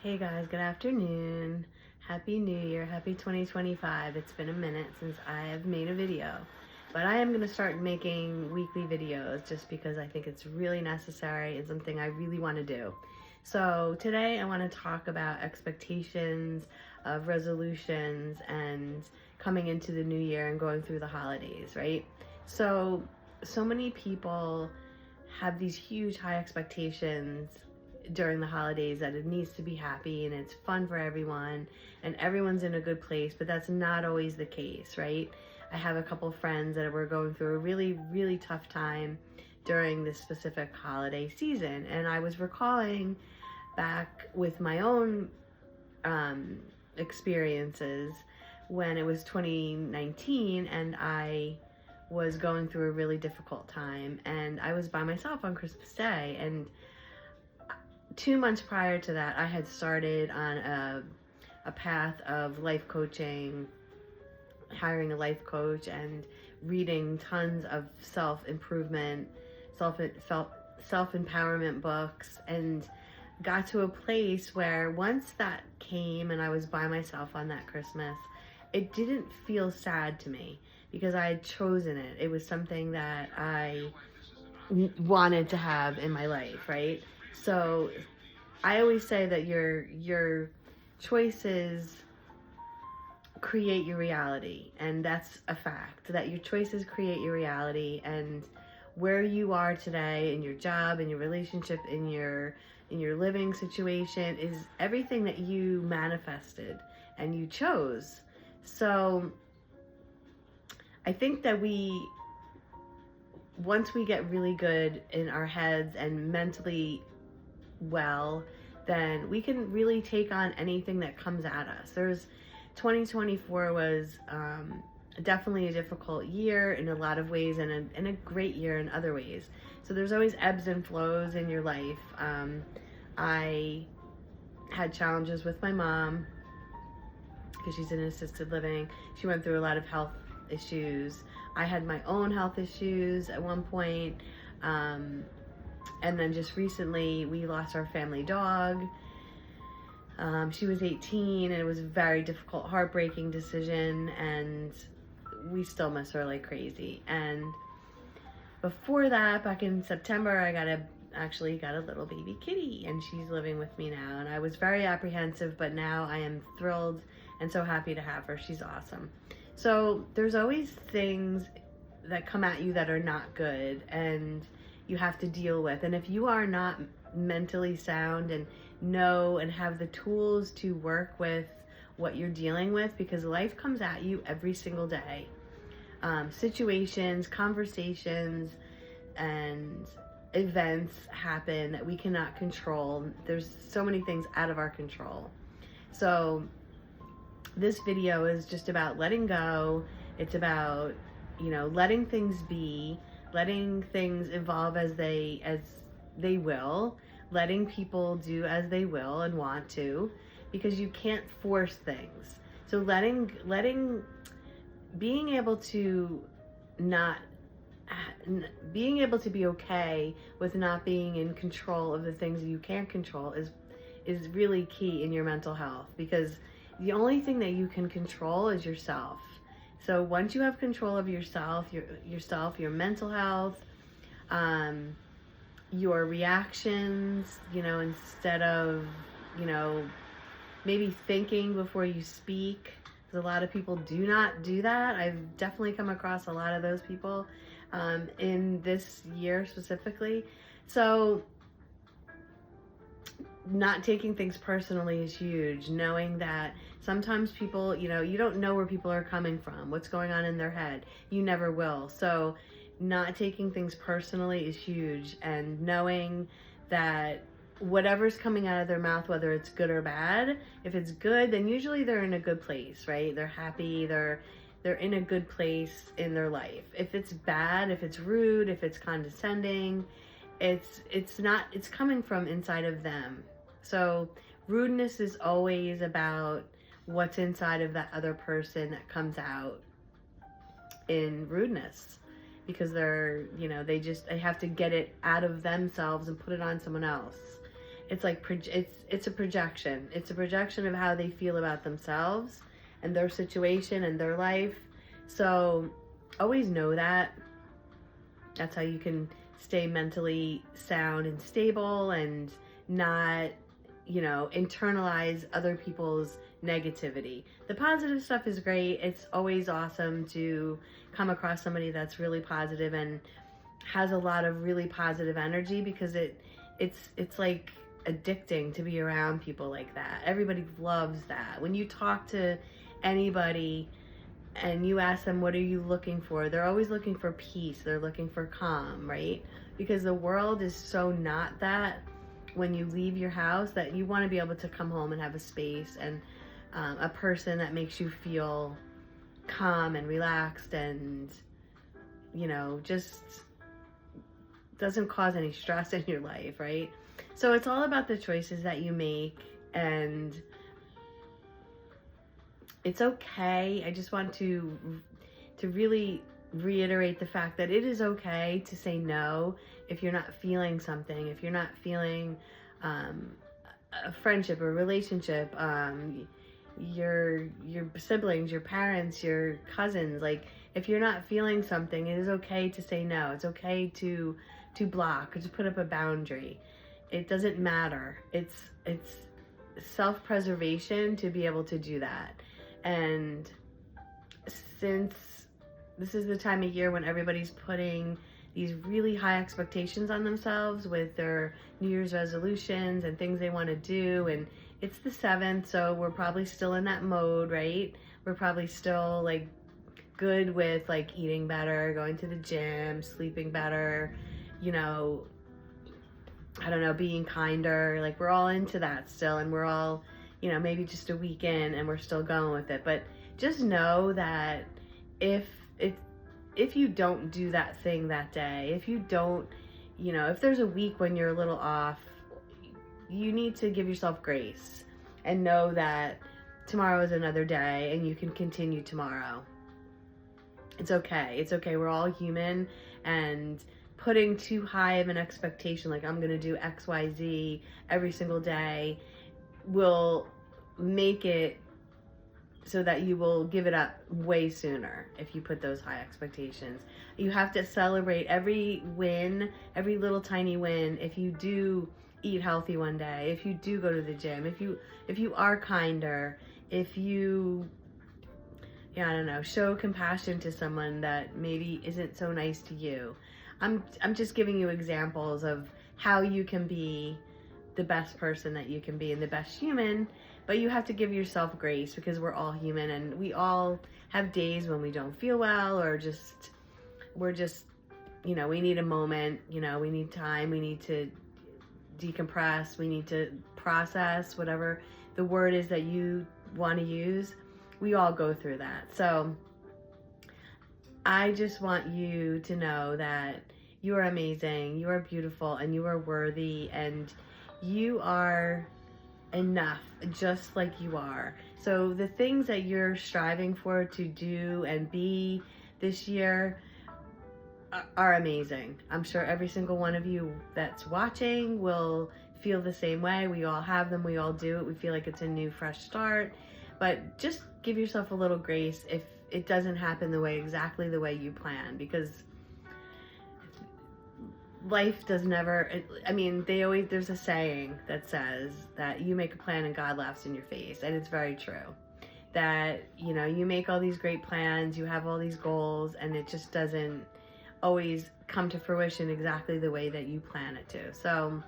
Hey guys, good afternoon. Happy New Year, happy 2025. It's been a minute since I have made a video, but I am going to start making weekly videos just because I think it's really necessary and something I really want to do. So today I want to talk about expectations of resolutions and coming into the new year and going through the holidays, right? So many people have these huge high expectations during the holidays that it needs to be happy and it's fun for everyone and everyone's in a good place, but that's not always the case, right? I have a couple friends that were going through a really tough time during this specific holiday season, and I was recalling back with my own experiences when it was 2019 and I was going through a really difficult time, and I was by myself on Christmas Day. And 2 months prior to that, I had started on a path of life coaching, hiring a life coach, and reading tons of self-improvement, self-empowerment books, and got to a place where once that came and I was by myself on that Christmas, it didn't feel sad to me because I had chosen it. It was something that I wanted to have in my life, right? So I always say that your choices create your reality, and that's a fact, that your choices create your reality. And where you are today in your job, in your relationship, in your living situation is everything that you manifested and you chose. So I think that once we get really good in our heads and mentally well, then we can really take on anything that comes at us. 2024 was definitely a difficult year in a lot of ways, and a great year in other ways. So there's always ebbs and flows in your life. I had challenges with my mom because she's in assisted living. She went through a lot of health issues. I had my own health issues at one point. And then just recently, we lost our family dog. She was 18, and it was a very difficult, heartbreaking decision, and we still miss her like crazy. And before that, back in September, I actually got a little baby kitty, and she's living with me now. And I was very apprehensive, but now I am thrilled and so happy to have her. She's awesome. So there's always things that come at you that are not good, and you have to deal with. And if you are not mentally sound and know and have the tools to work with what you're dealing with, because life comes at you every single day. Situations, conversations, and events happen that we cannot control. There's so many things out of our control. So this video is just about letting go. It's about, letting things be, letting things evolve as they will, letting people do as they will and want to, because you can't force things. So being able to be okay with not being in control of the things you can't control is really key in your mental health, because the only thing that you can control is yourself. So once you have control of yourself, your mental health, your reactions, instead of, maybe thinking before you speak. Because a lot of people do not do that. I've definitely come across a lot of those people in this year specifically. So not taking things personally is huge. Knowing that sometimes people, you don't know where people are coming from, what's going on in their head. You never will. So not taking things personally is huge, and knowing that whatever's coming out of their mouth, whether it's good or bad, if it's good, then usually they're in a good place, right? They're happy, they're in a good place in their life. If it's bad, if it's rude, if it's condescending, it's coming from inside of them. So rudeness is always about what's inside of that other person that comes out in rudeness, because they have to get it out of themselves and put it on someone else. It's like it's a projection. It's a projection of how they feel about themselves and their situation and their life. So always know that. That's how you can stay mentally sound and stable and not, internalize other people's negativity. The positive stuff is great. It's always awesome to come across somebody that's really positive and has a lot of really positive energy, because it's like addicting to be around people like that. Everybody loves that. When you talk to anybody and you ask them, what are you looking for? They're always looking for peace. They're looking for calm, right? Because the world is so not that. When you leave your house, that you want to be able to come home and have a space and a person that makes you feel calm and relaxed and, just doesn't cause any stress in your life, right? So it's all about the choices that you make, and it's okay. I just want to really reiterate the fact that it is okay to say no if you're not feeling something, if you're not feeling a friendship or relationship, your siblings, your parents, your cousins. Like, if you're not feeling something, it is okay to say no. It's okay to block or to put up a boundary. It doesn't matter. It's self-preservation to be able to do that. And since this is the time of year when everybody's putting these really high expectations on themselves with their New Year's resolutions and things they want to do, and it's the 7th, so we're probably still in that mode, right? We're probably still like good with like eating better, going to the gym, sleeping better, I don't know, being kinder. Like, we're all into that still, and we're all, maybe just a week in and we're still going with it. But just know that if you don't do that thing that day, if you don't, if there's a week when you're a little off, you need to give yourself grace and know that tomorrow is another day and you can continue tomorrow. It's okay. It's okay. We're all human, and putting too high of an expectation, like I'm going to do X, Y, Z every single day, will make it so that you will give it up way sooner if you put those high expectations. You have to celebrate every win, every little tiny win. If you do eat healthy one day, if you do go to the gym, if you are kinder, if you, I don't know, show compassion to someone that maybe isn't so nice to you. I'm just giving you examples of how you can be the best person that you can be and the best human. But you have to give yourself grace, because we're all human and we all have days when we don't feel well, or we're just, we need a moment, we need time, we need to decompress, we need to process, whatever the word is that you want to use. We all go through that. So I just want you to know that you are amazing, you are beautiful, and you are worthy, and you are enough just like you are. So the things that you're striving for to do and be this year are amazing. I'm sure every single one of you that's watching will feel the same way. We all have them. We all do it. We feel like it's a new, fresh start. But just give yourself a little grace if it doesn't happen exactly the way you plan, because life does never, there's a saying that says that you make a plan and God laughs in your face. And it's very true. That, you make all these great plans, you have all these goals, and it just doesn't always come to fruition exactly the way that you plan it to. So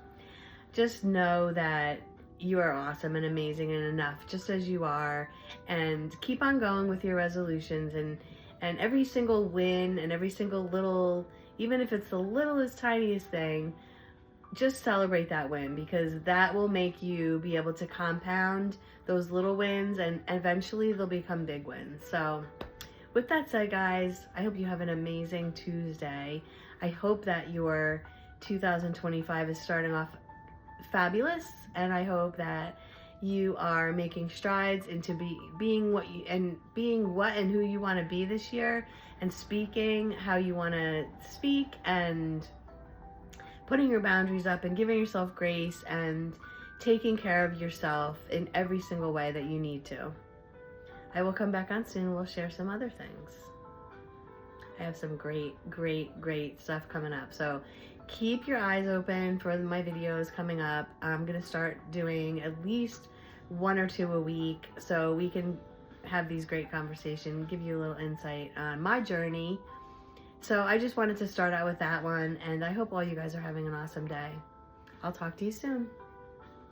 just know that you are awesome and amazing and enough just as you are, and keep on going with your resolutions, and every single win and every single little, even if it's the littlest, tiniest thing, just celebrate that win, because that will make you be able to compound those little wins, and eventually they'll become big wins. So with that said, guys, I hope you have an amazing Tuesday. I hope that your 2025 is starting off fabulous, and I hope that you are making strides into being what and who you want to be this year, and speaking how you want to speak, and putting your boundaries up and giving yourself grace and taking care of yourself in every single way that you need to. I will come back on soon. We'll share some other things. I have some great stuff coming up. So keep your eyes open for my videos coming up. I'm going to start doing at least 1 or 2 a week so we can have these great conversations, give you a little insight on my journey. So I just wanted to start out with that one, and I hope all you guys are having an awesome day. I'll talk to you soon.